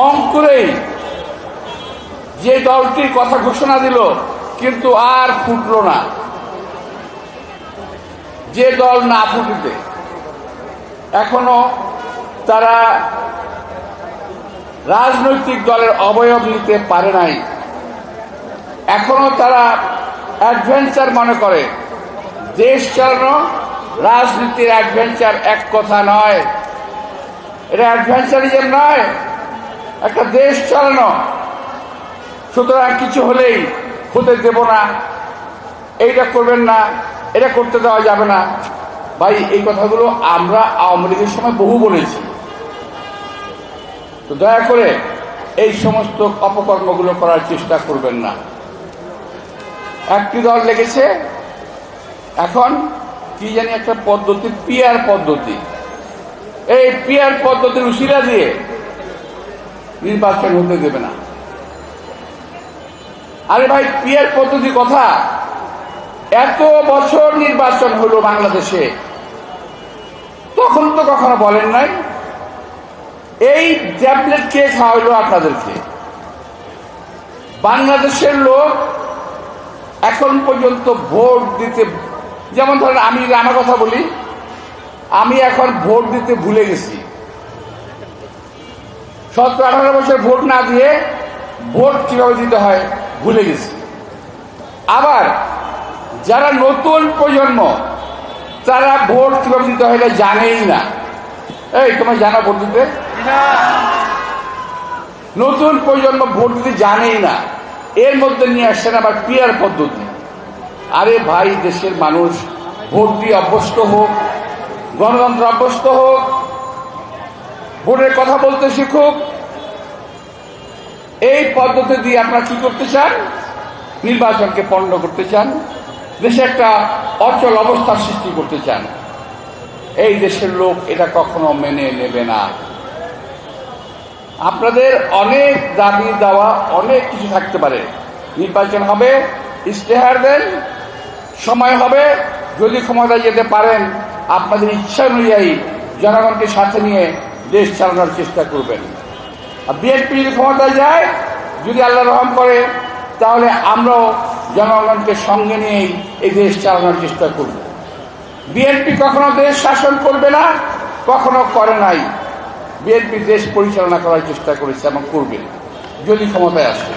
অঙ্কুরেই যে দলটির কথা ঘোষণা দিল কিন্তু আর ফুটল না, যে দল না ফুটিতে এখনো তারা রাজনৈতিক দলের অবয়ব নিতে পারে নাই। এখনো তারা অ্যাডভেঞ্চার মনে করে। দেশ চালানো রাজনীতির অ্যাডভেঞ্চার এক কথা নয়, এটা অ্যাডভেঞ্চারিজম নয়, একটা দেশ চালানো। সুতরাং কিছু হলেই হতে দেব না, এইটা করবেন না, এটা করতে দেওয়া যাবে না। ভাই, এই কথাগুলো আমরা আওয়ামী লীগের সময় বহু বলেছি। তো দয়া করে এই সমস্ত অপকর্মগুলো করার চেষ্টা করবেন না। একটি দল লেগেছে এখন কি জানি একটা পদ্ধতি, পিআর পদ্ধতি। এই পিআর পদ্ধতির উশিলা দিয়ে নির্বাচন হতে দেবে না। আরে ভাই, পিআর পদ্ধতি কথা, এত বছর নির্বাচন হলো বাংলাদেশে, তখন তো কখনো বলেন নাই। এই ট্যাবলেট কে খাওয়াইলো আপনাদেরকে? বাংলাদেশের লোক এখন পর্যন্ত ভোট দিতে, যেমন ধরেন আমি আমার কথা বলি, আমি এখন ভোট দিতে ভুলে গেছি। 17-18 বছর ভোট না দিয়ে ভোট কিভাবে দিতে হয় ভুলে গেছি। আবার যারা নতুন প্রজন্ম তারা ভোট কিভাবে দিতে হয় এটা জানেই না। এই তোমার জানা ভোট দিতে? নতুন প্রজন্ম ভোট দিতে জানেই না। এর মধ্যে নিয়ে আসছেন আবার পিআর পদ্ধতি। আরে ভাই, দেশের মানুষ ভোট দিয়ে অভ্যস্ত হোক, গণতন্ত্র অভ্যস্ত হোক, ভোটের কথা বলতে শিখুক। এই পদ্ধতি দিয়ে আপনারা কি করতে চান? নির্বাচনকে পণ্ড করতে চান, দেশে একটা অচল অবস্থার সৃষ্টি করতে চান। এই দেশের লোক এটা কখনো মেনে নেবে না। আপনাদের অনেক দাবি দেওয়া, অনেক কিছু থাকতে পারে। নির্বাচন হবে, ইশতেহার দেন, সময় হবে, যদি ক্ষমতায় যেতে পারেন আপনাদের ইচ্ছা অনুযায়ী জনগণকে সাথে নিয়ে দেশ চালানোর চেষ্টা করবেন। আর বিএনপি যদি ক্ষমতায় যায়, যদি আল্লাহ রহম করে, তাহলে আমরাও জনগণকে সঙ্গে নিয়েই এই দেশ চালানোর চেষ্টা করব। বিএনপি কখনো দেশ শাসন করবে না, কখনো করে নাই। বিএনপি দেশ পরিচালনা করার চেষ্টা করেছে এবং করবে যদি ক্ষমতায় আসে।